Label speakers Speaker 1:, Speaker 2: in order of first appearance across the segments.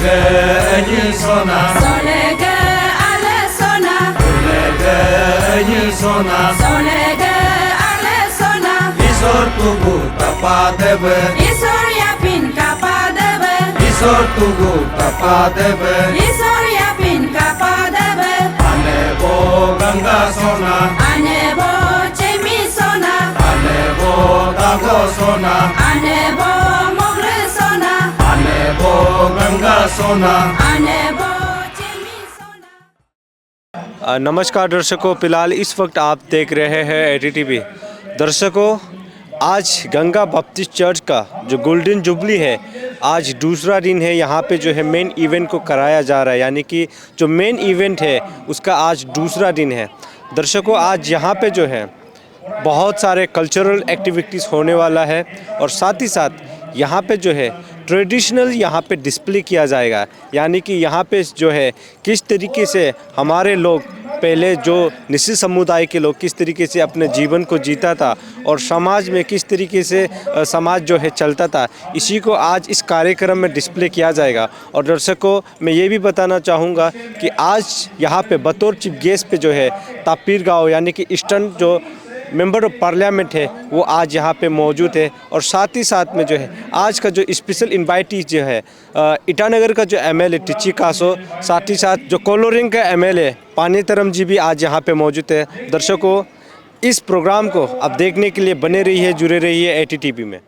Speaker 1: Ulegeni sona,
Speaker 2: Solege ale sona,
Speaker 1: ulegeni sona.
Speaker 2: solege ale sona.
Speaker 1: Isor tugu tapadebe,
Speaker 2: Isor yapin kapadebe,
Speaker 1: isor tugu tapadebe.
Speaker 2: isor yapin kapadebe.
Speaker 1: Anebo ganga sona,
Speaker 2: Anebo chemi sona,
Speaker 1: anebo dago sona,
Speaker 2: anebo mogre sona,
Speaker 1: anebo ganga sona.
Speaker 2: anebo chemi sona.
Speaker 3: नमस्कार दर्शकों, फिलहाल इस वक्त आप देख रहे हैं ATTV। दर्शकों, आज गंगा बप्तिस्ट चर्च का जो गोल्डन जुबली है, आज दूसरा दिन है। यहाँ पे जो है मेन इवेंट को कराया जा रहा है, यानी कि जो मेन इवेंट है उसका आज दूसरा दिन है। दर्शकों, आज यहाँ पे जो है बहुत सारे कल्चरल एक्टिविटीज़ होने वाला है और साथ ही साथ यहाँ पे जो है ट्रेडिशनल यहाँ पे डिस्प्ले किया जाएगा, यानी कि यहाँ पे जो है किस तरीके से हमारे लोग पहले जो निश्चित समुदाय के लोग किस तरीके से अपने जीवन को जीता था और समाज में किस तरीके से समाज जो है चलता था, इसी को आज इस कार्यक्रम में डिस्प्ले किया जाएगा। और दर्शकों, मैं ये भी बताना चाहूँगा कि आज यहाँ पे बतौर चीफ गेस्ट पे जो है तापीर गाँव यानी कि ईस्टर्न जो मेंबर ऑफ पार्लियामेंट है वो आज यहाँ पे मौजूद है। और साथ ही साथ में जो है आज का जो स्पेशल इन्वाइटी जो है ईटानगर का जो MLA टिची कासो, साथ ही साथ जो कोलोरिंग का MLA पानीतरम जी भी आज यहाँ पे मौजूद है। दर्शकों, इस प्रोग्राम को अब देखने के लिए बने रहिए, जुड़े रहिए ATTV में।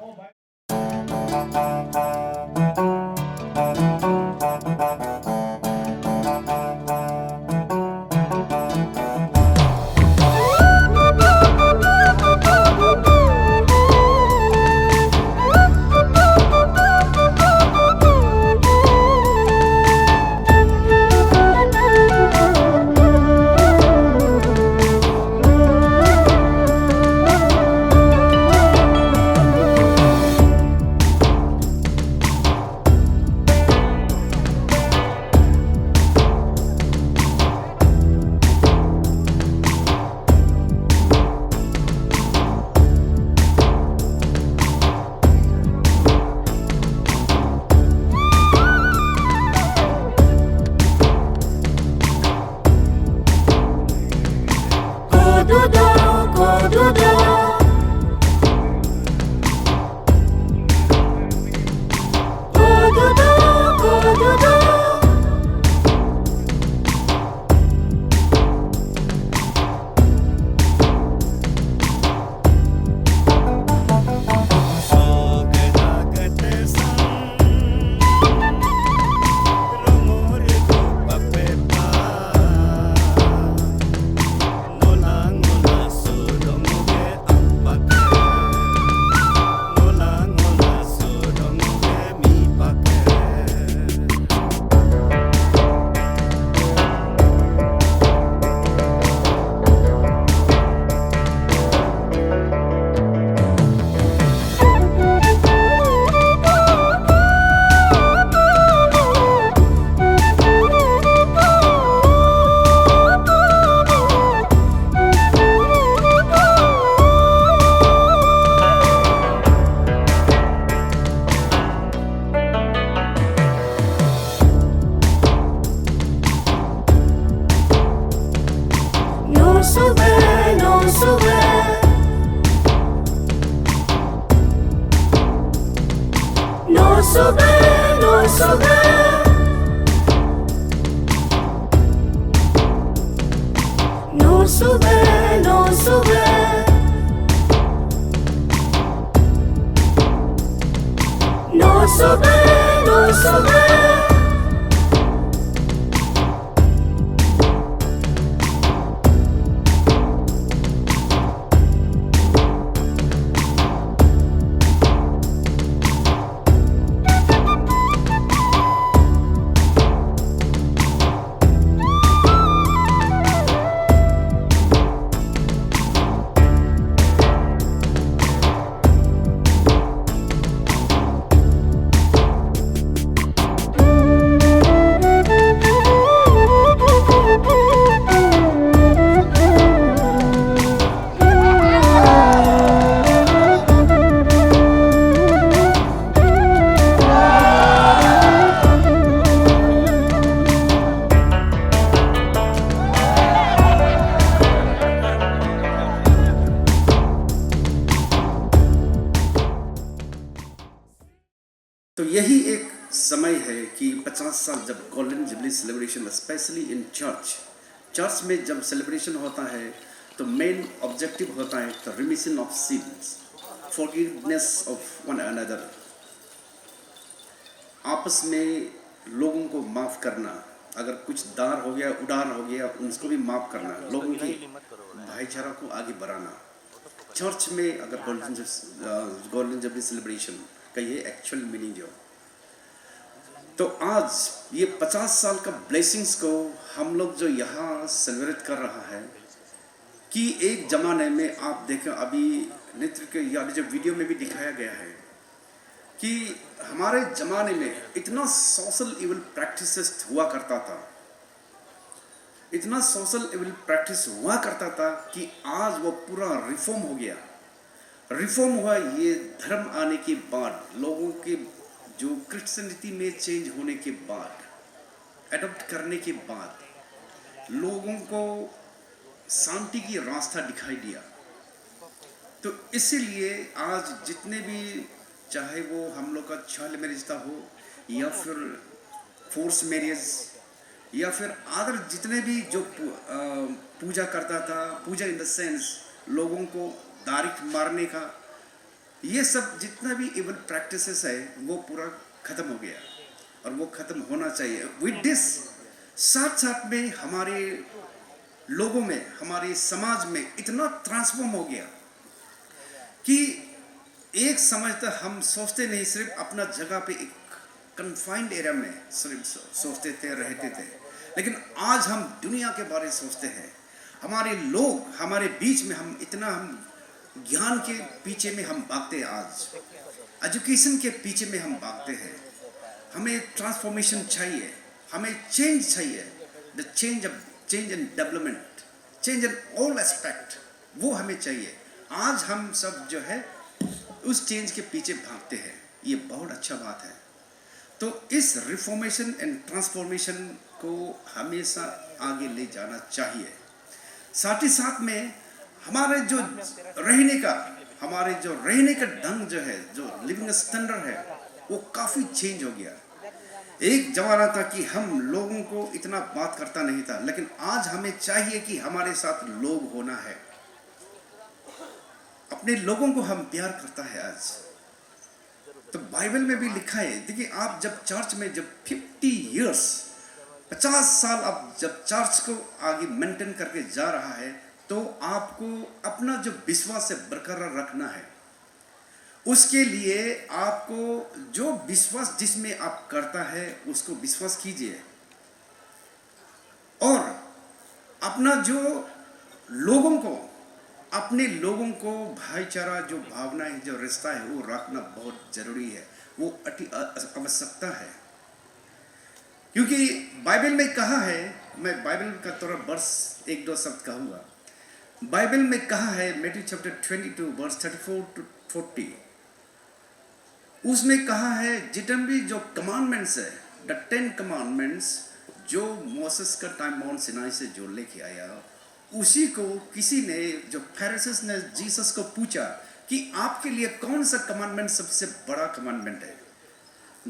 Speaker 4: तो यही एक समय है कि 50 साल जब golden jubilee celebration specially in church में जब सेलिब्रेशन होता है तो मेन ऑब्जेक्टिव होता है the remission of since, forgiveness of one another, आपस में लोगों को माफ़ करना, अगर कुछ दार हो गया उडार हो गया उसको भी माफ़ करना, लोगों की भाईचारा को आगे बढ़ाना। चर्च में अगर गोल्डन जुबली सेलिब्रेशन का ये एक्चुअल मीनिंग जो, तो आज ये 50 साल का ब्लेसिंग्स को हम लोग जो यहाँ सेलिब्रेट कर रहा है कि एक ज़माने में आप देखें अभी नृत्य के या जो वीडियो में भी दिखाया गया है कि हमारे ज़माने में इतना सोशल इविल प्रैक्टिसेस हुआ करता था, इतना सोशल इविल प्रैक्टिस हुआ करता था कि आज वो पूरा रिफॉर्म हो गया। रिफॉर्म हुआ ये धर्म आने के बाद, लोगों के जो क्रिश्चियनिटी में चेंज होने के बाद, एडॉप्ट करने के बाद लोगों को शांति की रास्ता दिखाई दिया। तो इसीलिए आज जितने भी, चाहे वो हम लोग का चाइल्ड मैरिज का हो या फिर फोर्स मैरिज या फिर अदर जितने भी जो पूजा करता था, पूजा इन द सेंस लोगों को डायरेक्ट मारने का, ये सब जितना भी इवल प्रैक्टिसेस है वो पूरा ख़त्म हो गया और वो ख़त्म होना चाहिए। विद दिस साथ साथ में हमारे लोगों में, हमारे समाज में इतना ट्रांसफॉर्म हो गया कि एक समय तक हम सोचते नहीं, सिर्फ अपना जगह पे एक कन्फाइंड एरिया में सिर्फ सोचते थे, रहते थे, लेकिन आज हम दुनिया के बारे में सोचते हैं। हमारे लोग हमारे बीच में हम ज्ञान के पीछे में हम भागते हैं, आज एजुकेशन के पीछे में हम भागते हैं। हमें ट्रांसफॉर्मेशन चाहिए, हमें चेंज चाहिए, the change and development, change in all aspect, वो हमें चाहिए। आज हम सब जो है उस चेंज के पीछे भागते हैं, ये बहुत अच्छा बात है। तो इस रिफॉर्मेशन एंड ट्रांसफॉर्मेशन को हमेशा आगे ले जाना चाहिए। साथ ही साथ में हमारे जो रहने का ढंग जो है, जो लिविंग स्टैंडर्ड है, वो काफ़ी चेंज हो गया। एक जमाना था कि हम लोगों को इतना बात करता नहीं था, लेकिन आज हमें चाहिए कि हमारे साथ लोग होना है, अपने लोगों को हम प्यार करता है आज। तो बाइबल में भी लिखा है, देखिए आप जब चर्च में जब 50 साल आप जब चर्च को आगे मेंटेन करके जा रहा है, तो आपको अपना जो विश्वास है बरकरार रखना है। उसके लिए आपको जो विश्वास जिसमें आप करता है उसको विश्वास कीजिए, और अपना जो अपने लोगों को भाईचारा, जो भावना है, जो रिश्ता है, वो रखना बहुत जरूरी है, वो अति आवश्यकता है। क्योंकि बाइबल में कहा है, मैं बाइबल का थोड़ा वर्स 1-2 शब्द कहूँगा। बाइबल में कहा है मैथ्यू चैप्टर 22 वर्स 34 to 40, उसमें कहा है जितने भी जो कमांडमेंट्स है, द 10 कमांडमेंट्स जो मोसेस का टाइम माउंट सिनाई से जो लेके आया, उसी को किसी ने, जो फरीसियों ने जीसस को पूछा कि आपके लिए कौन सा कमांडमेंट सबसे बड़ा कमांडमेंट है।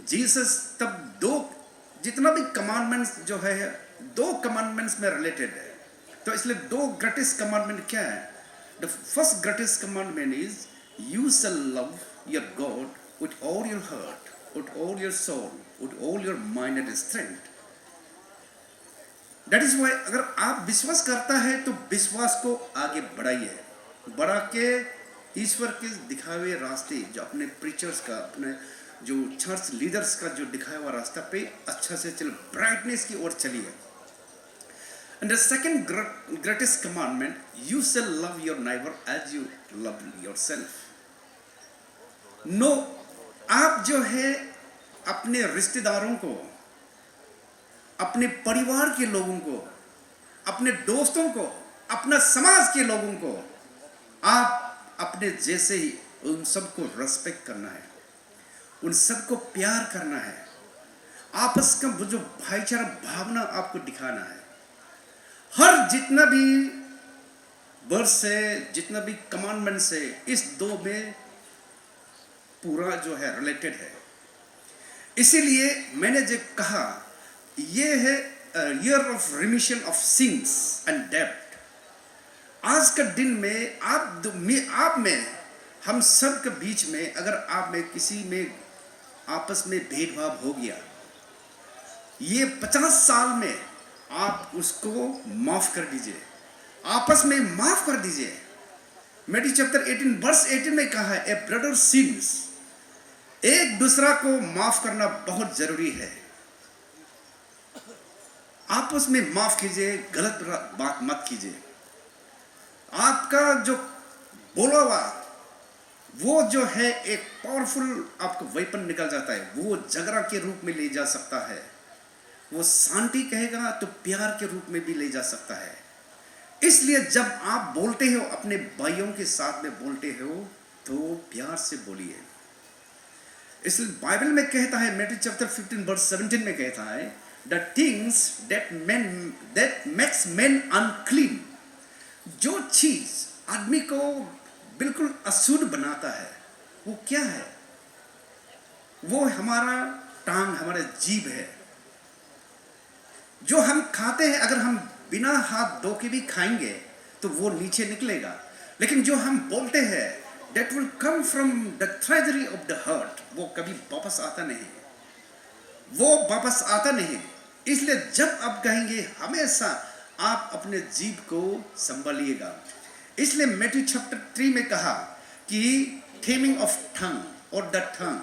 Speaker 4: जीसस तब जितना भी कमांडमेंट्स जो है 2 कमांडमेंट्स में रिलेटेड है, तो इसलिए 2 ग्रेटेस्ट कमांडमेंट क्या है? The first greatest commandment is you shall love your God with all your heart, with all your soul, with all your mind and strength. That is why अगर आप विश्वास करता है तो विश्वास को आगे बढ़ा के ईश्वर के दिखाए हुए रास्ते, जो अपने प्रीचर्स का, अपने जो चर्च लीडर्स का जो दिखाया हुआ रास्ता पे अच्छा से चलो, ब्राइटनेस की ओर चलिए। And the second greatest commandment, you shall love your neighbour as you love yourself. No, आप जो है अपने रिश्तेदारों को, अपने परिवार के लोगों को, अपने दोस्तों को, अपना समाज के लोगों को आप अपने जैसे ही उन सबको रेस्पेक्ट करना है, उन सबको प्यार करना है, आपस का जो भाईचारा भावना आपको दिखाना है। हर जितना भी वर्स है, जितना भी कमांडमेंट्स है, इस 2 में पूरा जो है रिलेटेड है। इसीलिए मैंने जो कहा ये है year of remission of since and डेब्ट। आज का दिन में आप में हम सब के बीच में अगर आप में किसी में आपस में भेदभाव हो गया, ये 50 साल में आप उसको माफ कर दीजिए, आपस में माफ कर दीजिए। मैथ्यू चैप्टर 18 वर्स 18 में कहा है, ए ब्रदर सिंस, एक दूसरा को माफ करना बहुत जरूरी है। आपस में माफ कीजिए, गलत बात मत कीजिए। आपका जो बोला हुआ वो जो है एक पावरफुल आपका वेपन निकल जाता है, वो झगड़ा के रूप में ले जा सकता है, वो शांति कहेगा तो प्यार के रूप में भी ले जा सकता है। इसलिए जब आप बोलते हो अपने भाइयों के साथ में बोलते हो तो प्यार से बोलिए। इसलिए बाइबल में कहता है, मैथ्यू चैप्टर 15 वर्स 17 में कहता है, the things that makes main unclean, जो चीज आदमी को बिल्कुल अशुद्ध बनाता है वो क्या है? वो हमारा टांग, हमारा जीभ है। जो हम खाते हैं, अगर हम बिना हाथ धो के भी खाएंगे तो वो नीचे निकलेगा, लेकिन जो हम बोलते हैं that will come from the treasury of the heart, वो कभी वापस आता नहीं, वो वापस आता नहीं। इसलिए जब आप कहेंगे हमेशा आप अपने जीभ को संभालिएगा। इसलिए मैथ्यू चैप्टर 3 में कहा कि थेमिंग ऑफ टंग और द टंग,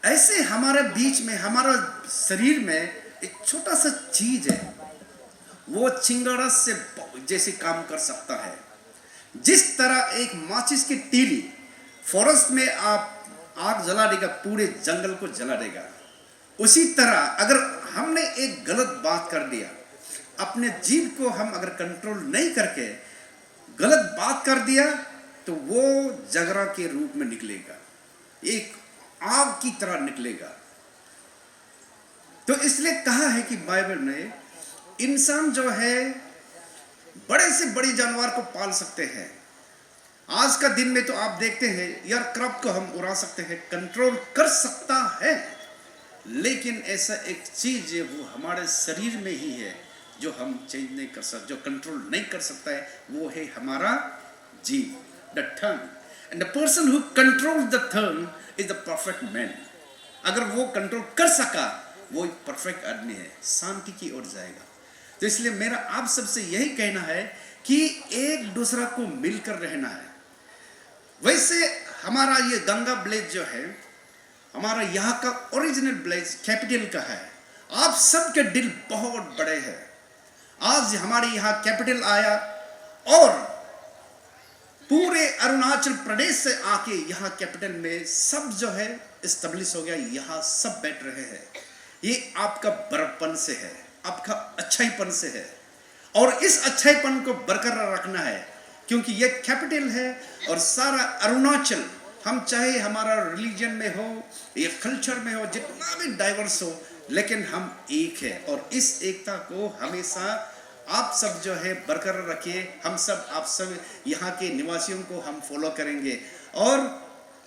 Speaker 4: ऐसे हमारे बीच में, हमारा शरीर में एक छोटा सा चीज है, वो चिंगारा से जैसे काम कर सकता है। जिस तरह एक माचिस की तीली फॉरेस्ट में आप आग जला देगा, पूरे जंगल को जला देगा, उसी तरह अगर हमने एक गलत बात कर दिया, अपने जीभ को हम अगर कंट्रोल नहीं करके गलत बात कर दिया तो वो झगड़ा के रूप में निकलेगा, एक आग की तरह निकलेगा। तो इसलिए कहा है कि बाइबल ने इंसान जो है बड़े से बड़े जानवर को पाल सकते हैं। आज का दिन में तो आप देखते हैं एयरक्राफ्ट को हम उड़ा सकते हैं, कंट्रोल कर सकता है, लेकिन ऐसा एक चीज है वो हमारे शरीर में ही है जो हम चेंज नहीं कर सकते, जो कंट्रोल नहीं कर सकता है, वो है हमारा जीभ, the tongue. And the person who controls the tongue is the perfect man. अगर वो कंट्रोल कर सका वो एक परफेक्ट आदमी है, शांति की ओर जाएगा। तो इसलिए मेरा आप सबसे यही कहना है कि एक दूसरा को मिलकर रहना है। वैसे हमारा ये गंगा विलेज जो है, हमारा यहाँ का ओरिजिनल विलेज कैपिटल का है। आप सबके दिल बहुत बड़े हैं। आज हमारे यहाँ कैपिटल आया और पूरे अरुणाचल प्रदेश से आके यहाँ कैपिटल में सब जो है एस्टेब्लिश हो गया, यहाँ सब बैठ रहे हैं। ये आपका बड़प्पन से है, आपका अच्छाईपन से है, और इस अच्छाईपन को बरकरार रखना है, क्योंकि ये कैपिटल है और सारा अरुणाचल, हम चाहे हमारा रिलीजन में हो या कल्चर में हो, जितना भी डाइवर्स हो, लेकिन हम एक है। और इस एकता को हमेशा आप सब जो है बरकरार रखिए। हम सब, आप सब यहाँ के निवासियों को हम फॉलो करेंगे और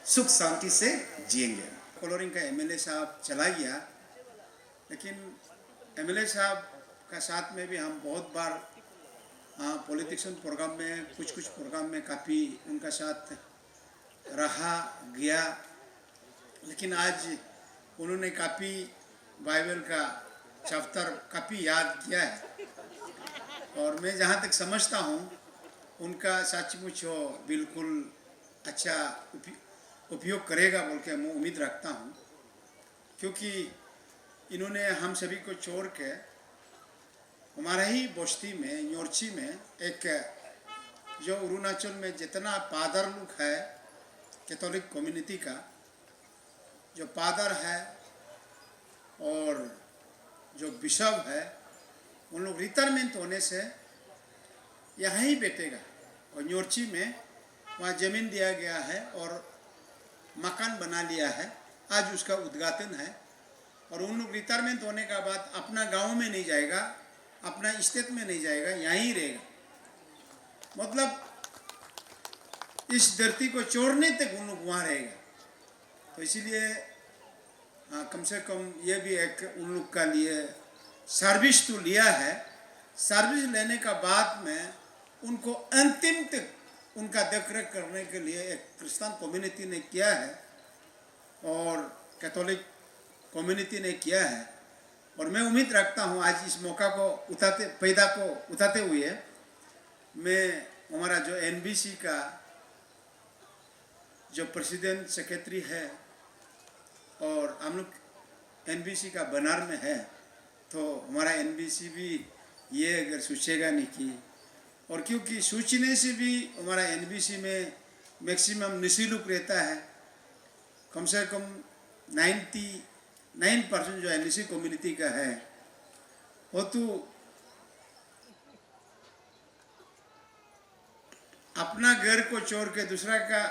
Speaker 4: सुख शांति से जिएंगे।
Speaker 5: कोलोरिंग का एमएलए साहब चला गया, लेकिन एमएलए साहब का साथ में भी हम बहुत बार पॉलिटिशियन प्रोग्राम में, कुछ प्रोग्राम में काफ़ी उनका साथ रहा गया। लेकिन आज उन्होंने काफ़ी बाइबल का चैप्टर काफ़ी याद किया है, और मैं जहाँ तक समझता हूँ उनका सचमुच वो बिल्कुल अच्छा उपयोग करेगा बोल के मैं उम्मीद रखता हूँ, क्योंकि इन्होंने हम सभी को छोड़ के हमारा ही बस्ती में, न्योरची में, एक जो अरुणाचल में जितना पादर लोग है कैथोलिक कम्युनिटी का, जो पादर है और जो बिशप है, उन लोग रिटायरमेंट होने से यहाँ ही बैठेगा। और न्योरची में वहाँ ज़मीन दिया गया है और मकान बना लिया है, आज उसका उद्घाटन है। और उन लोग रिटायरमेंट होने का बाद अपना गांव में नहीं जाएगा, अपना स्टेट में नहीं जाएगा, यहीं रहेगा। मतलब इस धरती को छोड़ने तक उन लोग वहाँ रहेगा। तो इसीलिए कम से कम ये भी एक उन लोग का लिए सर्विस तो लिया है। सर्विस लेने का बाद में उनको अंतिम तक उनका देखरेख करने के लिए एक क्रिश्चियन कम्युनिटी ने किया है और कैथोलिक कम्युनिटी ने किया है। और मैं उम्मीद रखता हूँ आज इस मौका को उठाते हुए मैं हमारा जो एनबीसी का जो प्रेसिडेंट सेक्रेटरी है और हम लोग एनबीसी का बनार में है, तो हमारा एनबीसी भी ये अगर सोचेगा नहीं कि, और क्योंकि सोचने से भी हमारा एनबीसी में मैक्सिमम निःशुल्क रहता है। कम से कम 99% जो एनबीसी कम्युनिटी का है वो तो अपना घर को छोड़ के दूसरा का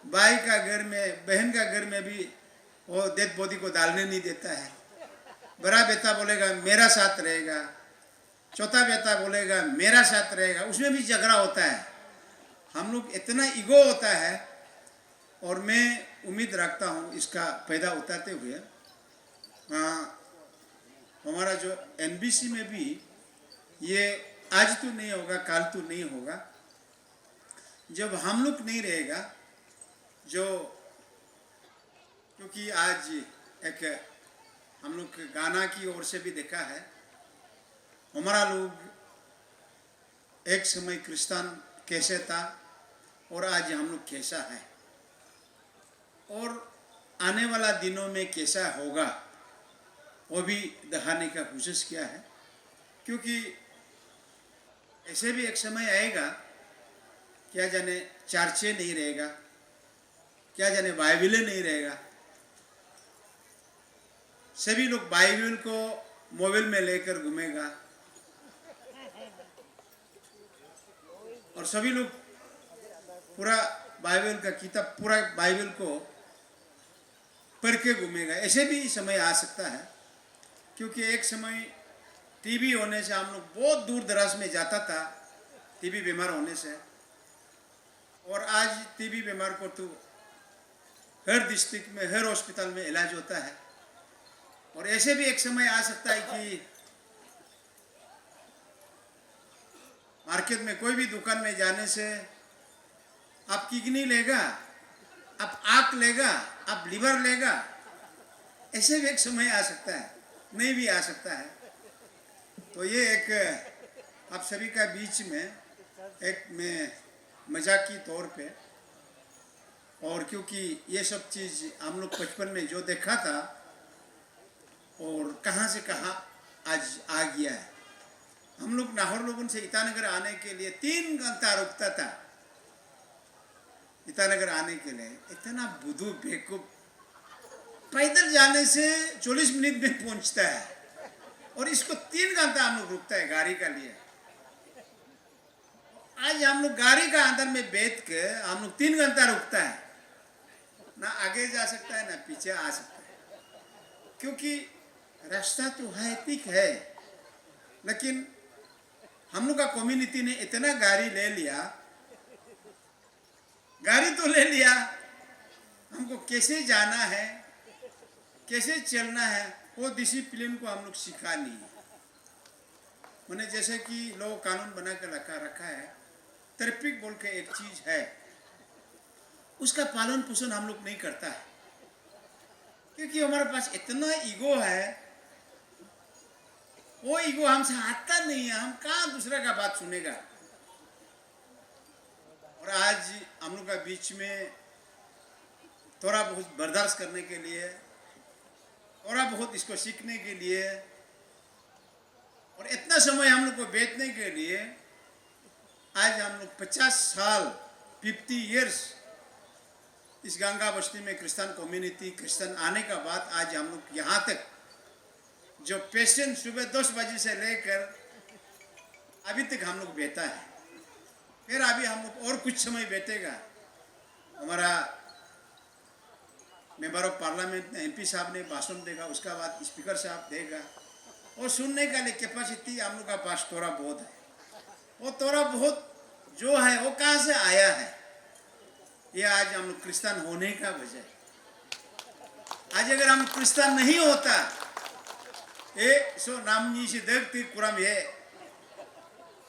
Speaker 5: भाई का घर में, बहन का घर में भी वो डेड बॉडी को डालने नहीं देता है। बड़ा बेटा बोलेगा मेरा साथ रहेगा, चौथा बेटा बोलेगा मेरा साथ रहेगा, उसमें भी झगड़ा होता है। हम लोग इतना ईगो होता है और मैं उम्मीद रखता हूँ इसका फायदा उठाते हुए हमारा जो एनबीसी में भी ये आज तो नहीं होगा, कल तो नहीं होगा। जब हम लोग नहीं रहेगा, जो क्योंकि आज एक हम लोग गाना की ओर से भी देखा है, हमारा लोग एक समय क्रिश्चियन कैसे था और आज हम लोग कैसा है और आने वाला दिनों में कैसा होगा वो भी दिखाने का कोशिश किया है। क्योंकि ऐसे भी एक समय आएगा, क्या जाने चर्चे नहीं रहेगा, क्या जाने बाइबलें नहीं रहेगा, सभी लोग बाइबल को मोबाइल में लेकर घूमेगा और सभी लोग पूरा बाइबल का किताब, पूरा बाइबल को पढ़ के घूमेगा। ऐसे भी समय आ सकता है, क्योंकि एक समय टीबी होने से हम लोग बहुत दूर दराज में जाता था, टीबी बीमार होने से, और आज टीबी बीमार को तो हर डिस्ट्रिक्ट में, हर हॉस्पिटल में इलाज होता है। और ऐसे भी एक समय आ सकता है कि मार्केट में कोई भी दुकान में जाने से आप किडनी लेगा, आप आँख लेगा, आप लिवर लेगा, ऐसे भी एक समय आ सकता है, नहीं भी आ सकता है। तो ये एक आप सभी का बीच में एक मैं मजाकी तौर पे, और क्योंकि ये सब चीज़ हम लोग बचपन में जो देखा था और कहाँ से कहाँ आज आ गया है। हम लोग नाहौर लोगों से ईटानगर आने के लिए 3 घंटा रुकता था। ईटानगर आने के लिए इतना बुद्धू बेवकूफ, पैदल जाने से 40 मिनट में पहुंचता है और इसको 3 घंटा हम लोग रुकता है गाड़ी का लिए। आज हम लोग गाड़ी का अंदर में बैठ के हम लोग 3 घंटा रुकता है, ना आगे जा सकता है ना पीछे आ सकता है, क्योंकि रास्ता तो है, ठीक है, लेकिन हम लोग का कम्युनिटी ने इतना गाड़ी ले लिया, गाड़ी तो ले लिया, हमको कैसे जाना है, कैसे चलना है, वो डिसिप्लिन को हम लोग सिखा नहीं। मैंने जैसे कि लोग कानून बना कर रखा है, ट्रैफिक बोल के एक चीज है, उसका पालन पोषण हम लोग नहीं करता है, क्योंकि हमारे पास इतना ईगो है, वो ईगो हमसे आता नहीं है, हम कहाँ दूसरा का बात सुनेगा। और आज हम लोग का बीच में थोड़ा बहुत बर्दाश्त करने के लिए, थोड़ा बहुत इसको सीखने के लिए और इतना समय हम लोग को बैठने के लिए, आज हम लोग 50 साल 50 इयर्स इस गंगा बस्ती में क्रिश्चियन कम्युनिटी, क्रिश्चियन आने का बाद आज हम लोग यहाँ तक जो पेशेंट सुबह 10 बजे से लेकर अभी तक हम लोग बैठा है। फिर अभी हम लोग और कुछ समय बैठेगा, हमारा मेंबर ऑफ पार्लियामेंट ने, एमपी साहब ने भाषण देगा, उसका बाद स्पीकर साहब देगा, और सुनने का लिए कैपेसिटी हम लोग का पास थोड़ा बहुत है। वो थोड़ा बहुत जो है वो कहाँ से आया है, ये आज हम लोग क्रिश्चियन होने का वजह। आज अगर हम क्रिस्तान नहीं होता ए सो नाम जी से देखती कुराम ये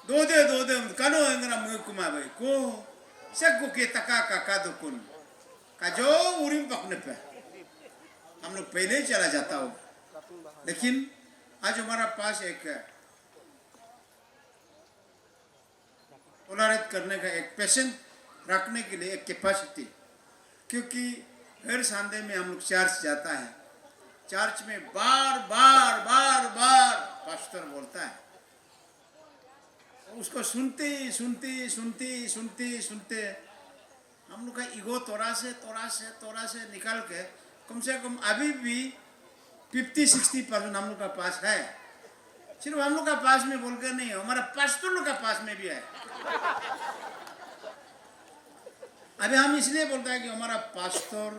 Speaker 5: दो दे कनो अंगरा मुकुमा भाई को सकु के तका का दो कुन का जो उरिम पकने पे हम लोग पहले ही चला जाता हो। लेकिन आज हमारा पास एक टॉलरेट करने का एक पेशेंट रखने के लिए एक कैपेसिटी, क्योंकि हर संडे में हम लोग चर्च जाता है, चर्च में बार बार पास्टर बोलता है, उसको सुनते हम लोग का ईगो तोड़ा से निकाल के कम से कम अभी भी 50-60% हम लोग का पास है। सिर्फ हम लोग का पास में बोलकर नहीं, हमारा पास्टर लोग का पास में भी है। अभी हम इसलिए बोलते हैं कि हमारा पास्टर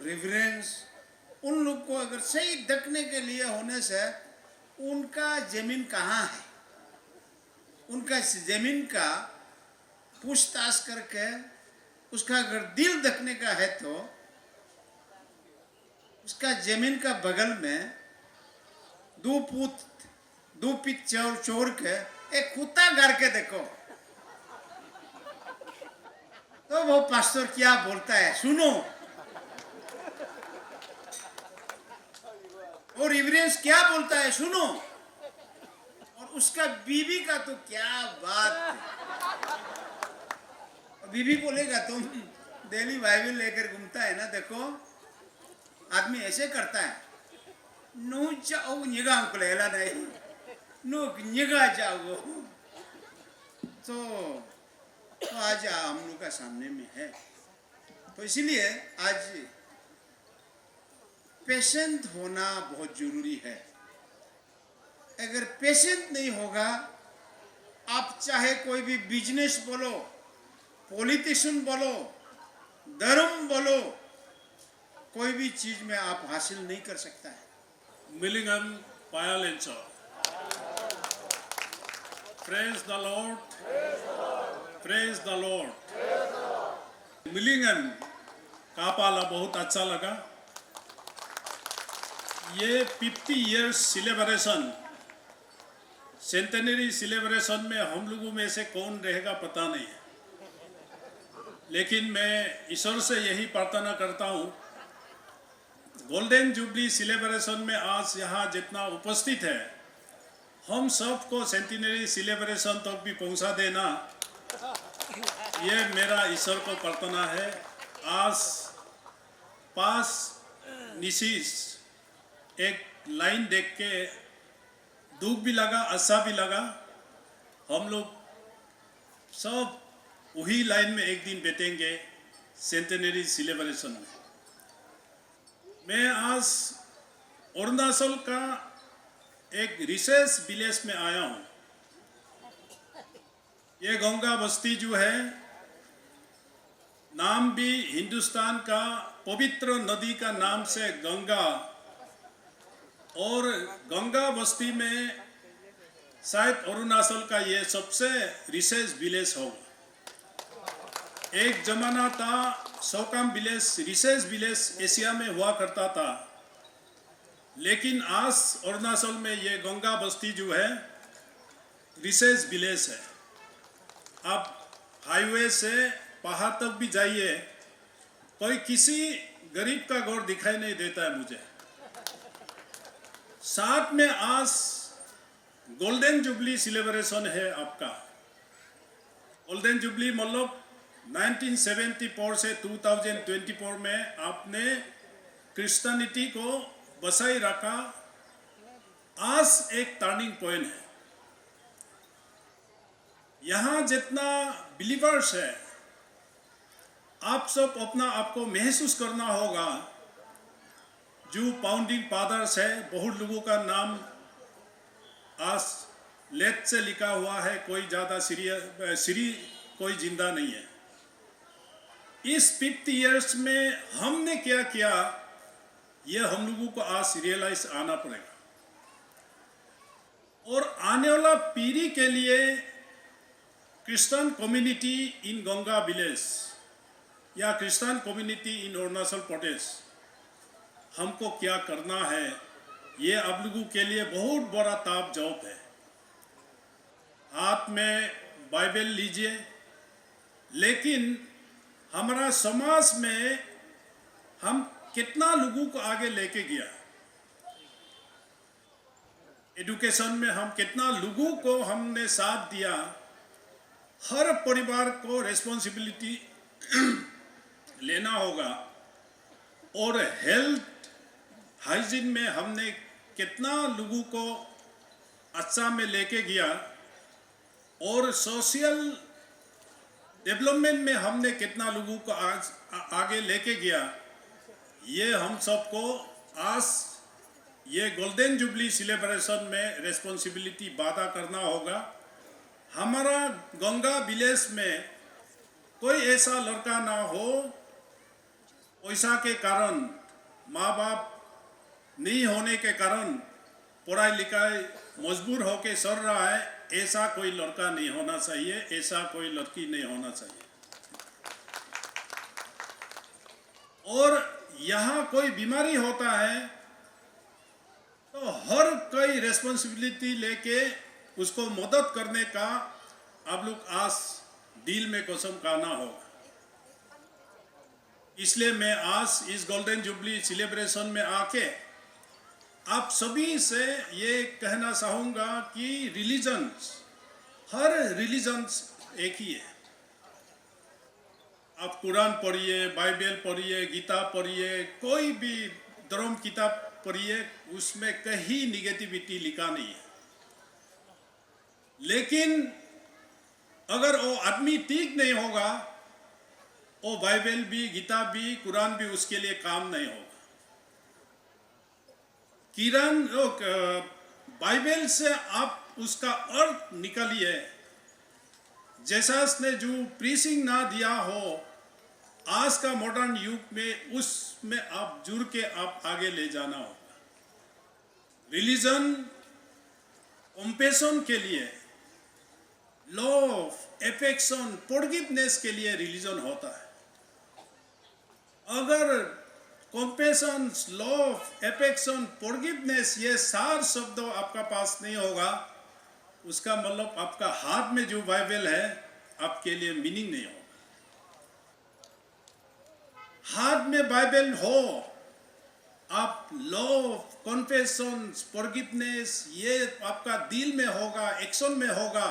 Speaker 5: रिवरेंस उन लोग को अगर सही देखने के लिए होने से उनका जमीन कहाँ है, उनका जमीन का पूछताछ करके उसका अगर दिल देखने का है तो उसका जमीन का बगल में 2 फीट चौड़ के एक कुत्ता गाड़ के देखो तो वो पास्टर क्या बोलता है सुनो, और रिवरेंस क्या बोलता है सुनो, और उसका बीवी का तो क्या बात है। बीवी बोलेगा तुम डेली बाइबल लेकर घूमता है ना, देखो आदमी ऐसे करता है, नो जाओ निगाह को लेला नहीं, नो निगाह जाओ तो आज हम लोग का सामने में है। तो इसीलिए आज पेशेंट होना बहुत जरूरी है। अगर पेशेंट नहीं होगा, आप चाहे कोई भी बिजनेस बोलो, पॉलिटिशियन बोलो, धर्म बोलो, कोई भी चीज में आप हासिल नहीं कर सकता है।
Speaker 6: Milligan Payalencho. Praise the Lord. Praise the Lord. मिलिंगन का पाला बहुत अच्छा लगा। ये 50 years सेलिब्रेशन, सेंटेनरी सेलिब्रेशन में हम लोगों में से कौन रहेगा पता नहीं है, लेकिन मैं ईश्वर से यही प्रार्थना करता हूँ, गोल्डन जुबली सेलिब्रेशन में आज यहाँ जितना उपस्थित है, हम सबको सेंटिनरी सेलिब्रेशन तक भी पहुँचा देना, ये मेरा ईश्वर को प्रार्थना है। आज पास निशीश एक लाइन देख के दुख भी लगा, अच्छा भी लगा। हम लोग सब वही लाइन में एक दिन बैठेंगे सेंटेनरी सेलिब्रेशन में। मैं आज अरुणाचल का एक रिसर्च विलेज में आया हूँ। ये गंगा बस्ती जो है, नाम भी हिंदुस्तान का पवित्र नदी का नाम से गंगा, और गंगा बस्ती में शायद अरुणाचल का ये सबसे रिसर्च विलेज होगा। एक जमाना था सोकाम विलेज, रिसर्च विलेज एशिया में हुआ करता था, लेकिन आज अरुणाचल में ये गंगा बस्ती जो है रिसर्च विलेज है। आप हाईवे से पहाड़ तक भी जाइए, कोई किसी गरीब का घर दिखाई नहीं देता है मुझे। साथ में आज गोल्डन जुबली सेलिब्रेशन है आपका। गोल्डन जुबली मतलब 1974 से 2024 में आपने क्रिश्चियनिटी को बचाए रखा। आज एक टर्निंग पॉइंट है। यहाँ जितना बिलीवर्स है, आप सब अपना आपको महसूस करना होगा। जो फाउंडिंग फादर्स है, बहुत लोगों का नाम आज लेट से लिखा हुआ है, कोई ज़्यादा सीरी कोई जिंदा नहीं है। इस 50 इयर्स में हमने क्या किया, ये हम लोगों को आज रियलाइज आना पड़ेगा। और आने वाला पीढ़ी के लिए Christian community in Ganga village या Christian community in Arunachal Pradesh, हमको क्या करना है, ये आप लोगों के लिए बहुत बड़ा ताप जॉब है। हाथ में बाइबल लीजिए, लेकिन हमारा समाज में हम कितना लोगों को आगे लेके गया, एजुकेशन में हम कितना लोगों को हमने साथ दिया, हर परिवार को रिस्पॉन्सिबिलिटी लेना होगा। और हेल्थ हाइजीन में हमने कितना लोगों को अच्छा में लेके गया, और सोशल डेवलपमेंट में हमने कितना लोगों को आज आगे लेके गया, ये हम सबको आज ये गोल्डन जुबली सेलिब्रेशन में रिस्पॉन्सिबिलिटी वादा करना होगा। हमारा गंगा विलेज में कोई ऐसा लड़का ना हो पैसा के कारण, माँ बाप नहीं होने के कारण पढ़ाई लिखाई मजबूर होके सर रहा है, ऐसा कोई लड़का नहीं होना चाहिए, ऐसा कोई लड़की नहीं होना चाहिए। और यहाँ कोई बीमारी होता है तो हर कोई रिस्पॉन्सिबिलिटी लेके उसको मदद करने का आप लोग आज दिल में कसम खाना होगा। इसलिए मैं आज इस गोल्डन जुबली सेलिब्रेशन में आके आप सभी से ये कहना चाहूँगा कि हर रिलीजन्स एक ही है। आप कुरान पढ़िए, बाइबल पढ़िए, गीता पढ़िए, कोई भी धर्म किताब पढ़िए, उसमें कहीं निगेटिविटी लिखा नहीं है। लेकिन अगर वो आदमी ठीक नहीं होगा, वो बाइबल भी, गीता भी, कुरान भी उसके लिए काम नहीं होगा। बाइबल से आप उसका अर्थ निकालिए। जेसस ने जो प्रीचिंग ना दिया हो आज का मॉडर्न युग में, उसमें आप जुड़ के आप आगे ले जाना होगा। रिलीजन कंपैशन के लिए, लव, एफेक्शन, फॉरगिवनेस के लिए रिलीजन होता है। अगर कंपैशन, लव, एफेक्शन, फॉरगिवनेस ये 4 शब्द आपका पास नहीं होगा, उसका मतलब आपका हाथ में जो बाइबल है आपके लिए मीनिंग नहीं होगा। हाथ में बाइबल हो, आप लव, कन्फेशन, फॉरगिवनेस ये आपका दिल में होगा, एक्शन में होगा।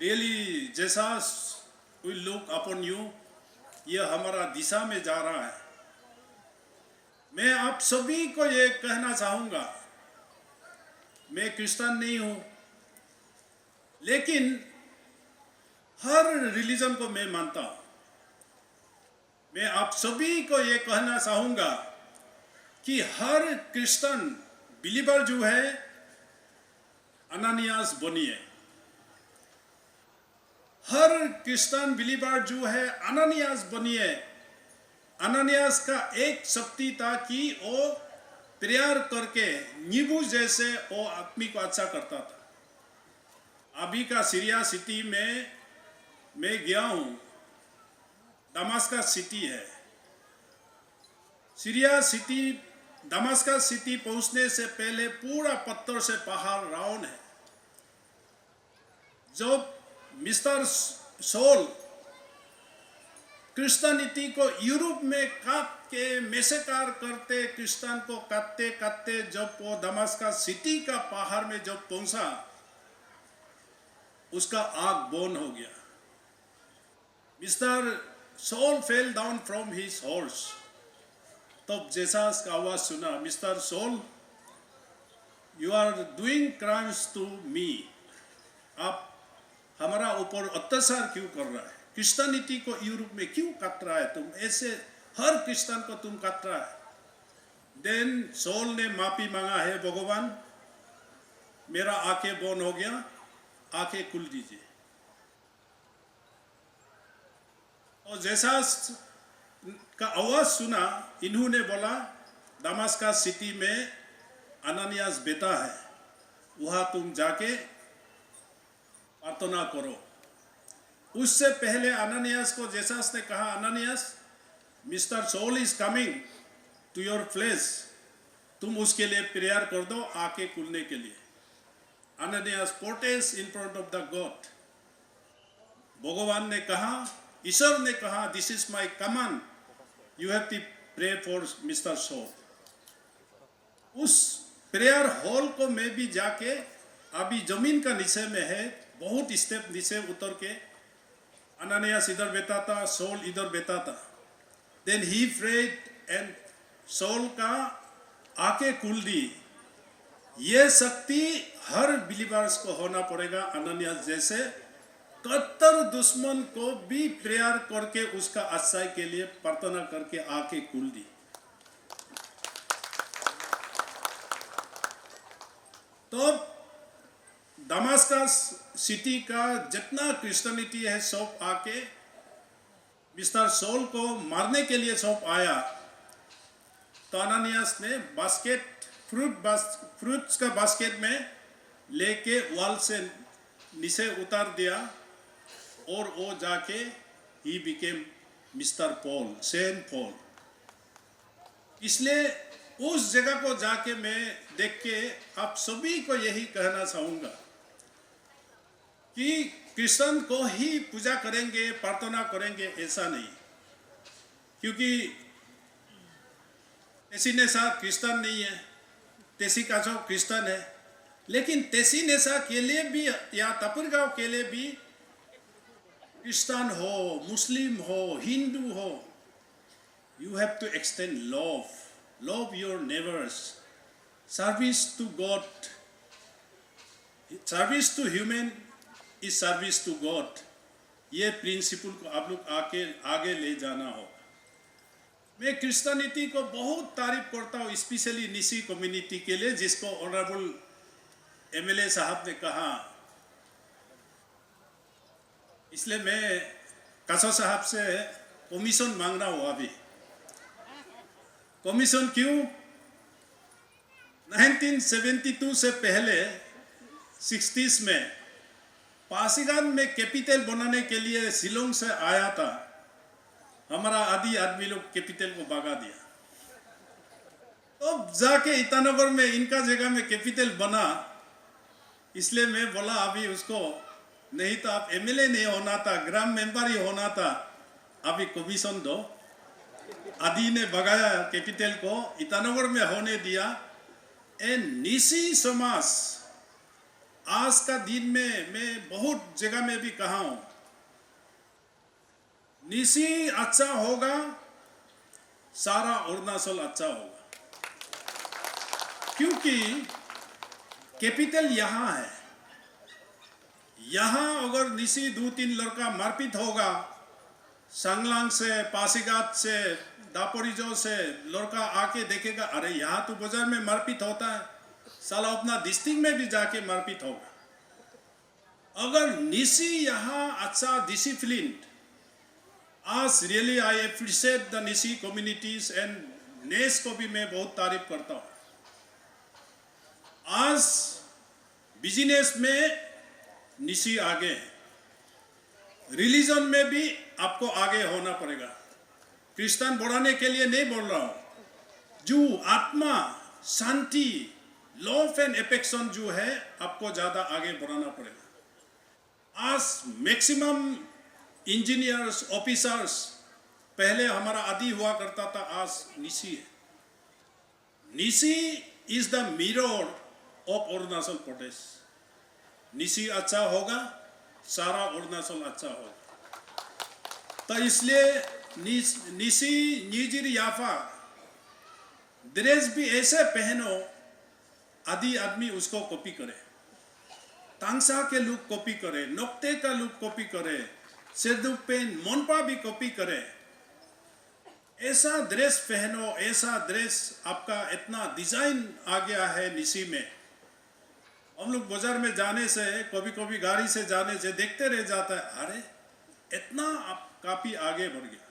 Speaker 6: Really Jesus will look upon you, ये हमारा दिशा में जा रहा है। मैं आप सभी को ये कहना चाहूँगा, मैं क्रिश्चियन नहीं हूँ, लेकिन हर रिलीजन को मैं मानता हूँ। मैं आप सभी को ये कहना चाहूँगा कि हर क्रिश्चियन बिलीवर जो है अनानियास बनिए। हर क्रिश्चियन बिलीवर जो है अनानियास बनिए। अनानियास का एक शक्ति था कि वो प्रेयर करके नींबू जैसे वो आदमी को अच्छा करता था। अभी का सीरिया सिटी में मैं गया हूँ, दमास्कस सिटी है। सीरिया सिटी, दमास्कस सिटी पहुंचने से पहले पूरा पत्थर से पहाड़ राउंड है। जब मिस्टर सोल क्रिश्चियनिटी को यूरोप में काट के मैसेकर करते, क्रिश्चियन को काटते काटते जब वो दमास्कस सिटी का पहाड़ में जब पहुंचा, उसका आग बर्न हो गया। Mister Saul fell down from his horse. तब जीसस का आवाज सुना, Mister Saul you are doing crimes to me. आप हमारा ऊपर अत्याचार क्यों कर रहा है? क्रिश्चियनिटी को यूरोप में क्यों काट रहा है? तुम ऐसे हर क्रिश्चियन को तुम काट रहा है। देन सोल ने माफी मांगा है, भगवान मेरा आंखें बंद हो गया, आंखें खुल दीजिए। और जीसस का आवाज सुना, इन्होंने बोला दमास्कस सिटी में अनानियास बेटा है, वहां तुम जाके प्रार्थना करो। उससे पहले अनानियास को जीसस ने कहा, Ananias mister Saul is coming to your place, तुम उसके लिए प्रेयर कर दो आके खुलने के लिए। Ananias protest in front of the God. भगवान ने कहा, ईश्वर ने कहा, this is my command, you have to pray for mister Saul. उस प्रेयर हॉल को मैं भी जाके, अभी जमीन का नीचे में है, बहुत स्टेप नीचे उतर के अननियास इधर बैठा था, सोल इधर बैठा था। Then he prayed and Saul का आके खुल दी। ये शक्ति हर बिलीवर्स को होना पड़ेगा। अननियास जैसे कट्टर दुश्मन को भी प्रेयर करके उसका अच्छाई के लिए प्रार्थना करके आके खुल दी। तो दमास्कस सिटी का जितना क्रिश्चियनिटी है सब आके मिस्टर सोल को मारने के लिए सब आया। तो अननियास ने बास्केट फ्रूट्स का बास्केट में लेके वॉल से नीचे उतार दिया और वो जाके he became Mister Paul, Saint Paul. इसलिए उस जगह को जाके मैं देख के आप सभी को यही कहना चाहूँगा कि क्रिश्चियन को ही पूजा करेंगे, प्रार्थना करेंगे, ऐसा नहीं। क्योंकि तेसीनेसा क्रिश्चियन नहीं है, तेसी काचो क्रिश्चियन है, लेकिन तेसीनेसा के लिए भी या तपुरगांव के लिए भी क्रिश्चियन हो, मुस्लिम हो, हिंदू हो, you have to extend love your neighbors, service to God, service to human is service to God। ये प्रिंसिपल को आप लोग आगे ले जाना होगा। मैं क्रिश्चियनिटी को बहुत तारीफ करता हूँ, स्पेशली निसी कम्युनिटी के लिए, जिसको ऑनरेबल एमएलए साहब ने कहा। इसलिए मैं कासो साहब से कमीशन मांग रहा हूँ अभी। कमीशन क्यों? 1972 से पहले 60s में पासीघाट में कैपिटल बनाने के लिए शिलोंग से आया था। हमारा आधी आदमी लोग कैपिटल को भगा दिया। तो जाके ईटानगर में इनका जगह में कैपिटल बना। इसलिए मैं बोला अभी उसको, नहीं तो आप एमएलए नहीं होना था, ग्राम मेंबर ही होना था, अभी कमीशन दो। आदि ने भगाया कैपिटल को, ईटानगर में होने दिया। एंड निसी समाज आज का दिन में मैं बहुत जगह में भी कहा हूं, निसी अच्छा होगा, सारा अरुणाचल अच्छा होगा। क्योंकि कैपिटल यहाँ है। यहाँ अगर निसी 2-3 लड़का मारपीट होगा, सांगलांग से, पासीघाट से, दापोरिजो से लड़का आके देखेगा, अरे यहाँ तो बाजार में मारपीट होता है, साला अपना डिस्ट्रिक्ट में भी जाके मारपीट होगा। अगर निसी यहाँ अच्छा डिसिप्लिन, आज really I appreciate the Nyishi communities and नेस को भी मैं बहुत तारीफ करता हूँ। आज बिजनेस में निसी आगे है, रिलीजन में भी आपको आगे होना पड़ेगा। क्रिश्चियन बढ़ाने के लिए नहीं बोल रहा हूं, जो आत्मा, शांति, लव एंड अफेक्शन जो है, आपको ज्यादा आगे बढ़ाना पड़ेगा। आज मैक्सिमम इंजीनियर्स, ऑफिसर्स, पहले हमारा आदि हुआ करता था, आज निसी है। Nyishi is the mirror of Arunachal Pradesh. Nyishi अच्छा होगा, सारा अरुणाचल अच्छा होगा। तो इसलिए निसी नीजिर याफा ड्रेस भी ऐसे पहनो, आदि आदमी उसको कॉपी करे, तांगसा के लुक कॉपी करे, नोक्ते का लुक कॉपी करे, सेदुक पेन मोनपा भी कॉपी करे। ऐसा ड्रेस पहनो, ऐसा ड्रेस, आपका इतना डिजाइन आ गया है निसी में। हम लोग बाजार में जाने से, कभी कभी गाड़ी से जाने से देखते रह जाता है, अरे इतना आप काफी आगे बढ़ गया।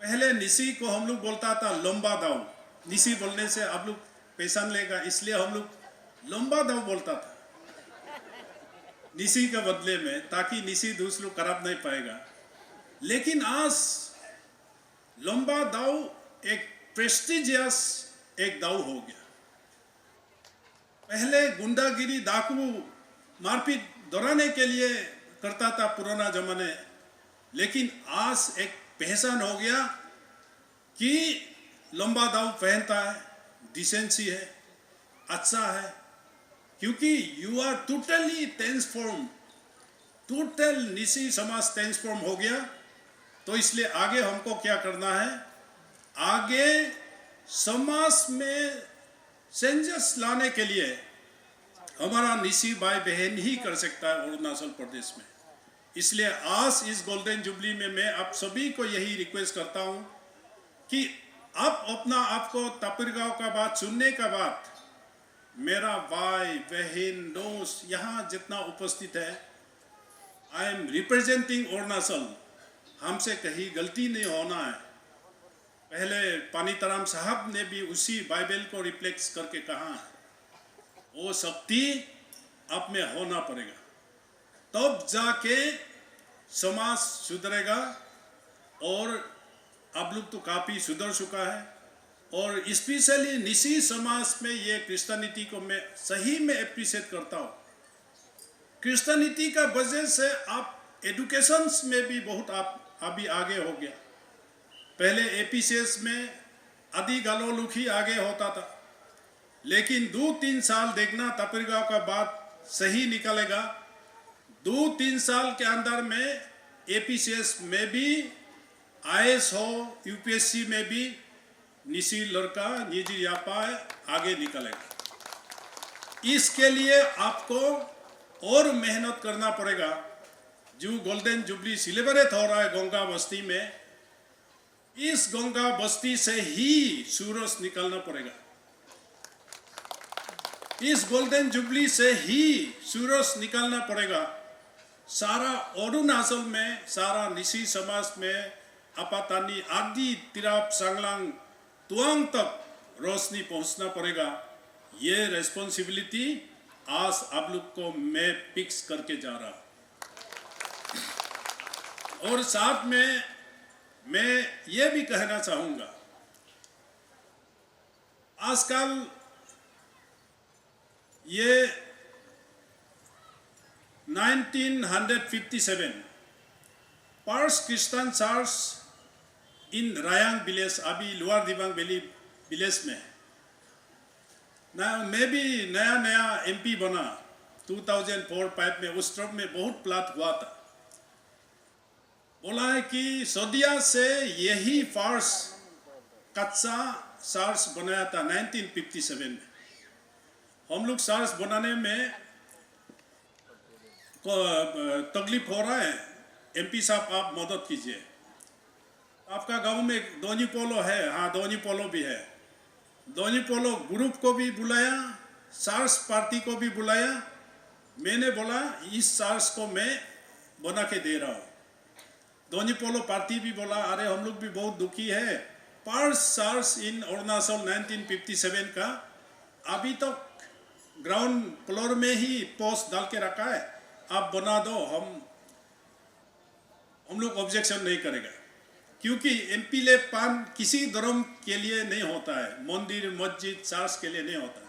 Speaker 6: पहले निसी को हम लोग बोलता था लंबा दाव, निसी बोलने से आप लोग पैसा लेगा, इसलिए हम लोग लंबा दाव बोलता था निसी के बदले में, ताकि निसी दूसरों खराब नहीं पाएगा। लेकिन आज लंबा दाव एक प्रेस्टिजियस एक दाव हो गया। पहले गुंडागिरी, डाकू, मारपीट दोहराने के लिए करता था पुराना जमाने, लेकिन आज एक पहचान हो गया कि लंबा दाव पहनता है, डिसेंसी है, अच्छा है, क्योंकि you are totally transform, total Nyishi समाज ट्रांसफॉर्म हो गया। तो इसलिए आगे हमको क्या करना है, आगे समाज में चेंजेस लाने के लिए हमारा निसी भाई बहन ही कर सकता है अरुणाचल प्रदेश में। इसलिए आज इस गोल्डन जुबली में मैं आप सभी को यही रिक्वेस्ट करता हूं कि आप अपना आपको तापिरगांव का बात सुनने का बाद, मेरा भाई बहन दोस्त यहाँ जितना उपस्थित है, आई एम रिप्रेजेंटिंग अरुणाचल, हमसे कहीं गलती नहीं होना है। पहले पानीतराम साहब ने भी उसी बाइबल को रिफ्लेक्ट करके कहा है, वो शक्ति आप में होना पड़ेगा, तब जाके समाज सुधरेगा। और आप लोग तो काफ़ी सुधर चुका है, और स्पेशली निसी समाज में ये क्रिश्चियनिटी को मैं सही में अप्रिशिएट करता हूँ। क्रिश्चियनिटी का वजह से आप एजुकेशंस में भी बहुत आप अभी आगे हो गया। पहले एपीसीएस में आदि गालो लुखी आगे होता था, लेकिन 2-3 साल देखना तापिरगांव का बात सही निकलेगा। 2-3 साल के अंदर में एपीसीएस में भी, आईएएस हो, यूपीएससी में भी निसी लड़का निजी यापा आगे निकलेगा। इसके लिए आपको और मेहनत करना पड़ेगा। जो गोल्डन जुबली सेलिब्रेट हो रहा है गंगा बस्ती में, इस गंगा बस्ती से ही सूरज निकलना पड़ेगा। इस गोल्डन जुबली से ही सूरज निकलना पड़ेगा। सारा अरुणाचल में, सारा निसी समाज में, आपातानी आदि तिराप सांगलांग तुआंग तक रोशनी पहुंचना पड़ेगा। ये रेस्पॉन्सिबिलिटी आज आप लोग को मैं फिक्स करके जा रहा हूं। और साथ में मैं ये भी कहना चाहूंगा, आजकल ये 1957 पर्स क्रिस्टियन चर्च इन रायांग विलेज, अभी लोअर दिबांग वैली विलेज में है ना। मैं भी नया एमपी बना 2004-05 में, उस तरफ में बहुत प्लाट हुआ था। बोला है कि सदिया से यही फार्स कच्चा सार्स बनाया था 1957 में। हम लोग सार्स बनाने में तकलीफ हो रहा है, एमपी साहब आप मदद कीजिए। आपका गांव में दोनी पोलो है, हाँ दोनी पोलो भी है। दोनी पोलो ग्रुप को भी बुलाया, सार्स पार्टी को भी बुलाया। मैंने बोला इस सार्स को मैं बना के दे रहा हूँ। दोनी पोलो पार्टी भी बोला अरे हम लोग भी बहुत दुखी है, पर्स सार्स इन अरुणाचल 1957 का अभी तक ग्राउंड फ्लोर में ही पोस्ट डाल के रखा है, आप बना दो, हम लोग ऑब्जेक्शन नहीं करेगा। क्योंकि एमपी ले पान किसी धर्म के लिए नहीं होता है, मंदिर मस्जिद चर्च के लिए नहीं होता है।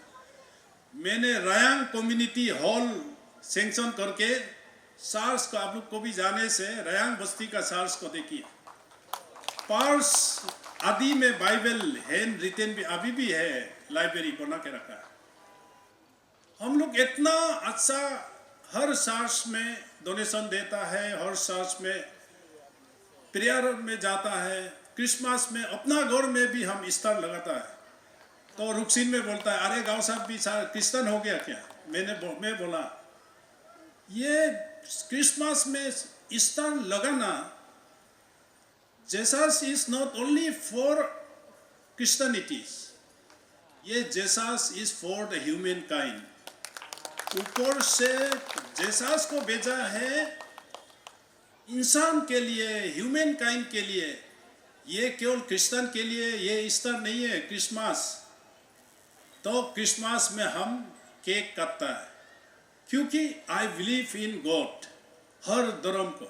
Speaker 6: मैंने रायांग कम्युनिटी हॉल सैंक्शन करके सार्स को, आप लोग को भी जाने से रायांग बस्ती का सार्स को देखिए, पर्स आदि में बाइबल हैंड रिटन भी अभी भी है, लाइब्रेरी बना के रखा है। हम लोग इतना अच्छा हर सार्स में डोनेशन देता है, हर सार्स में प्रेयर में जाता है, क्रिसमस में अपना घर में भी हम स्टार लगाता है। तो रुकसिन में बोलता है अरे गाँव साहब भी क्रिश्चियन हो गया क्या? मैं बोला ये क्रिसमस में स्टार लगाना, Jesus is not only for Christianities, ये Jesus is for the humankind. ऊपर से जेसस को भेजा है इंसान के लिए, ह्यूमन काइंड के लिए। ये केवल क्रिश्चियन के लिए ये ईस्टर नहीं है, क्रिसमस। तो क्रिसमस में हम केक काटता है क्योंकि आई बिलीव इन गॉड, हर धर्म को।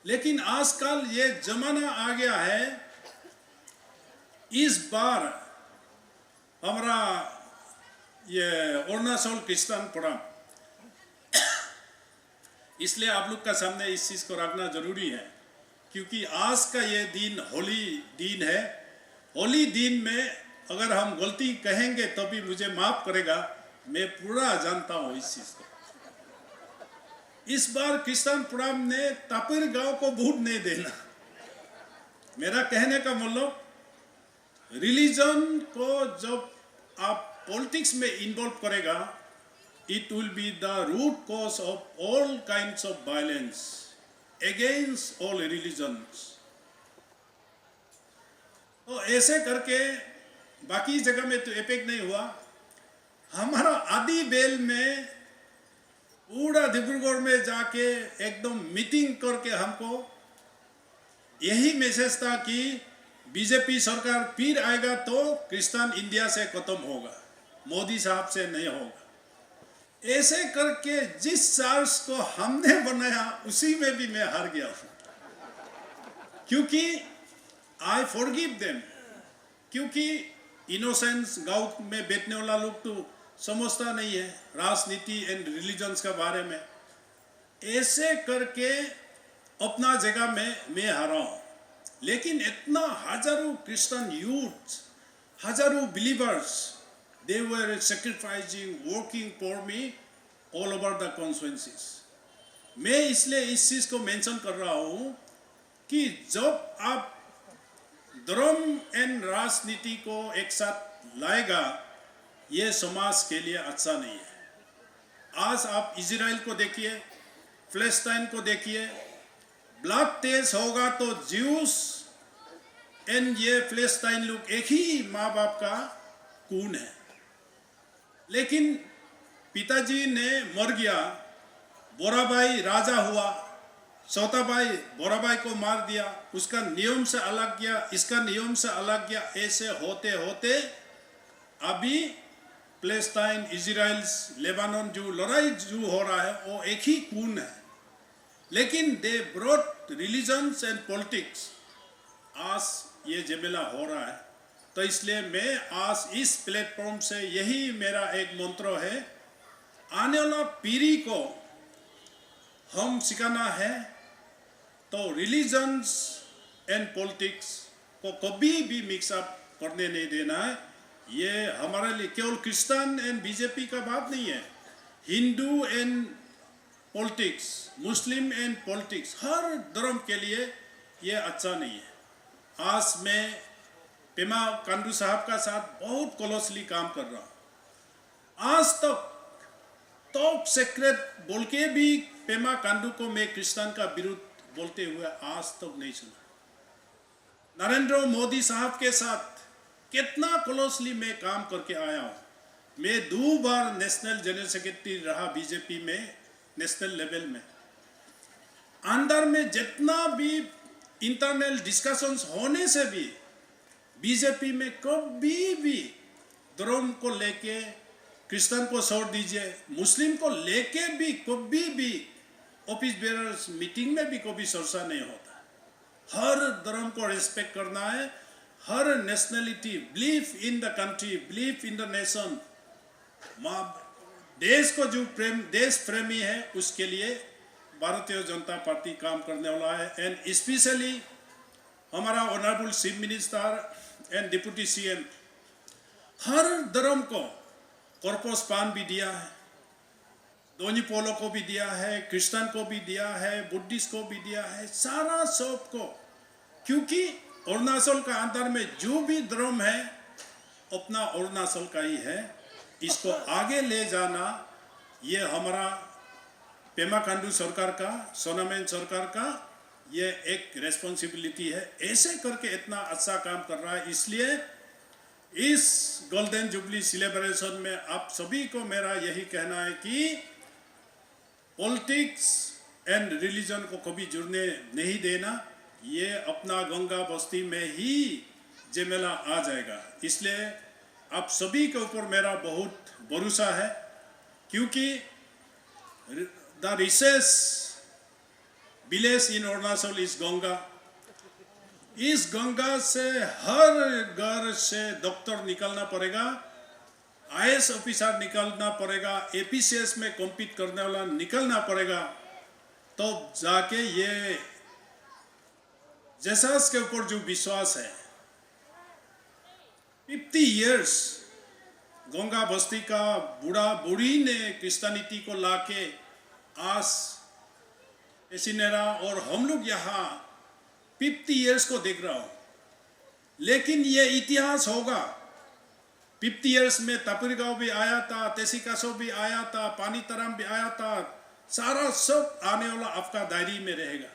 Speaker 6: लेकिन आजकल ये जमाना आ गया है इस बार हमारा ये अरुणाचल क्रिश्चियन फोरम, इसलिए आप लोग का सामने इस चीज़ को रखना जरूरी है, क्योंकि आज का ये दिन होली दिन है। होली दिन में अगर हम गलती कहेंगे तो भी मुझे माफ करेगा, मैं पूरा जानता हूँ इस चीज़ को। इस बार क्रिश्चियन फोरम ने तापिर गांव को वोट नहीं देना। मेरा कहने का मतलब, रिलीजन को जब आप पॉलिटिक्स में इन्वॉल्व करेगा, it will be the root cause of all kinds of violence against all religions. तो ऐसे करके बाकी जगह में तो इफेक्ट नहीं हुआ। हमारा आदि बेल में पूरा डिब्रूगढ़ में जाके एकदम मीटिंग करके हमको यही मैसेज था कि बीजेपी सरकार फिर आएगा तो क्रिश्चियन इंडिया से खत्म होगा, मोदी साहब से नहीं होगा। ऐसे करके जिस चर्च को हमने बनाया उसी में भी मैं हार गया हूं, क्योंकि आई फॉरगिव देम, क्योंकि इनोसेंस गांव में बैठने वाला लोग तो समझता नहीं है राजनीति एंड रिलीजन्स के बारे में। ऐसे करके अपना जगह में मैं हारा हूं, लेकिन इतना हजारों क्रिश्चियन यूथ, हजारों believers, they were sacrificing, working for me all over the constituencies. मैं इसलिए इस चीज को मेंशन कर रहा हूं कि जब आप धर्म एंड राजनीति को एक साथ लाएगा, ये समाज के लिए अच्छा नहीं है। आज आप इजराइल को देखिए, फिलिस्तीन को देखिए, ब्लड टेस्ट होगा तो ज्यूस एंड ये फिलिस्तीन लोग एक ही माँ बाप का खून है, लेकिन पिताजी ने मर गया, बोरा भाई राजा हुआ, छोटा भाई बोरा भाई को मार दिया, उसका नियम से अलग गया, इसका नियम से अलग गया। ऐसे होते होते अभी फिलिस्तीन, इजराइल, लेबानन जो लड़ाई जो हो रहा है वो एक ही खून है, लेकिन they brought religions and politics. आज ये झमेला हो रहा है, तो इसलिए मैं आज इस प्लेटफॉर्म से यही मेरा एक मंत्र है, आने वाला पीढ़ी को हम सिखाना है तो रिलीजन्स एंड पॉलिटिक्स को कभी भी मिक्सअप करने नहीं देना है। ये हमारे लिए केवल क्रिश्चियन एंड बीजेपी का बात नहीं है, Hindu and politics, Muslim and politics, हर धर्म के लिए ये अच्छा नहीं है। आज मैं पेमा खांडू साहब का साथ बहुत क्लोजली काम कर रहा हूँ। आज तक टॉप सीक्रेट बोल के भी पेमा खांडू को मैं क्रिश्चियन का विरुद्ध बोलते हुए आज तक नहीं सुना। नरेंद्र मोदी साहब के साथ कितना क्लोजली मैं काम करके आया हूँ। मैं 2 बार नेशनल जनरल सेक्रेटरी रहा बीजेपी में, नेशनल लेवल में। अंदर में जितना भी इंटरनल डिस्कशंस होने से भी बीजेपी में कभी भी धर्म को लेके, क्रिश्चियन को छोड़ दीजिए, मुस्लिम को लेके भी कभी भी ऑफिस बेयरर्स मीटिंग में भी कभी चर्चा नहीं होता। हर धर्म को रिस्पेक्ट करना है, हर nationality, belief in the country, belief in the nation, देश को जो देश प्रेमी है उसके लिए भारतीय जनता पार्टी काम करने वाला है। एंड स्पेशली हमारा honourable chief minister and deputy CM हर धर्म को कॉर्पस पान भी दिया है, दोनी पोलो को भी दिया है, क्रिश्चियन को भी दिया है, बुद्धिस्ट को भी दिया है, सारा सब को, क्योंकि अरुणाचल का अंदर में जो भी धर्म है अपना अरुणाचल का ही है। इसको आगे ले जाना ये हमारा पेमा खांडू सरकार का, सोनामेन सरकार का ये एक रेस्पॉन्सिबिलिटी है। ऐसे करके इतना अच्छा काम कर रहा है, इसलिए इस गोल्डन जुबली सेलिब्रेशन में आप सभी को मेरा यही कहना है कि पॉलिटिक्स एंड रिलीजन को कभी जुड़ने नहीं देना। ये अपना गंगा बस्ती में ही झमेला आ जाएगा। इसलिए आप सभी के ऊपर मेरा बहुत भरोसा है, क्योंकि the richest village in Arunachal is Ganga, इस गंगा से हर घर से डॉक्टर निकलना पड़ेगा, आईएएस ऑफिसर निकलना पड़ेगा, एपीसीएस में कॉम्पीट करने वाला निकलना पड़ेगा, तो जाके ये जेसस के ऊपर जो विश्वास है 50 इयर्स गंगा बस्ती का बूढ़ा बूढ़ी ने क्रिश्चियनिटी को लाके आज एसिनेरा और हम लोग यहाँ 50 इयर्स को देख रहा हूँ, लेकिन ये इतिहास होगा। 50 इयर्स में तपिरगांव भी आया था, तेसिकासो भी आया था, पानी तरम भी आया था, सारा सब आने वाला आपका डायरी में रहेगा।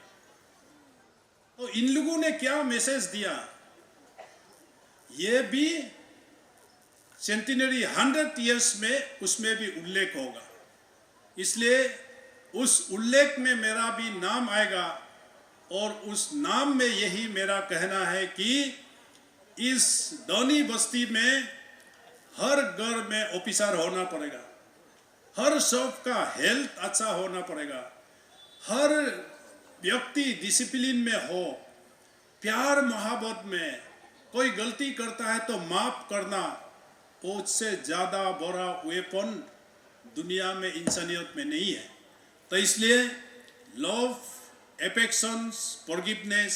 Speaker 6: तो इन लोगों ने क्या मैसेज दिया, ये भी सेंटिनरी 100 इयर्स में उसमें भी उल्लेख होगा, इसलिए उस उल्लेख में मेरा भी नाम आएगा और उस नाम में यही मेरा कहना है कि इस दौनी बस्ती में हर घर में ऑफिसर होना पड़ेगा, हर सबका हेल्थ अच्छा होना पड़ेगा, हर व्यक्ति डिसिप्लिन में हो, प्यार मोहब्बत में, कोई गलती करता है तो माफ करना, उससे ज़्यादा बड़ा वेपन दुनिया में इंसानियत में नहीं है। तो इसलिए लव, एफेक्शंस, फॉरगिवनेस,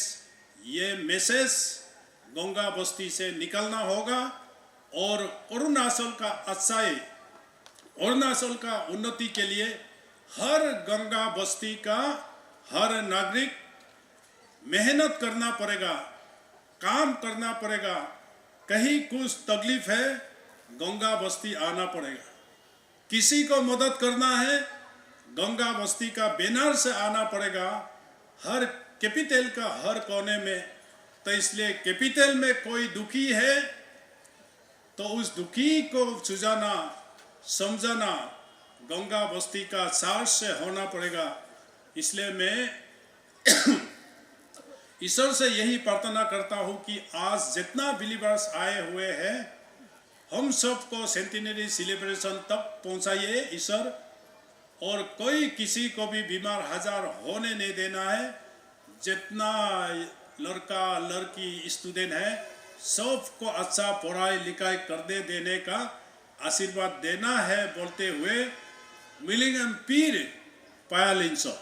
Speaker 6: ये मैसेज गंगा बस्ती से निकलना होगा और अरुणाचल का अच्छाई, अरुणाचल का उन्नति के लिए हर गंगा बस्ती का हर नागरिक मेहनत करना पड़ेगा, काम करना पड़ेगा। कहीं कुछ तकलीफ है, गंगा बस्ती आना पड़ेगा। किसी को मदद करना है, गंगा बस्ती का बैनर से आना पड़ेगा, हर कैपिटल का हर कोने में। तो इसलिए कैपिटल में कोई दुखी है तो उस दुखी को सुझाना, समझाना गंगा बस्ती का सार से होना पड़ेगा। इसलिए मैं ईश्वर से यही प्रार्थना करता हूँ कि आज जितना बिलीवर्स आए हुए हैं, हम सबको सेंटिनरी सेलिब्रेशन तक पहुँचाइए ईश्वर, और कोई किसी को भी बीमार हजार होने नहीं देना है। जितना लड़का लड़की स्टूडेंट है सबको अच्छा पढ़ाई लिखाई करने देने का आशीर्वाद देना है बोलते हुए मिलिंगम पीर पायालिंसो।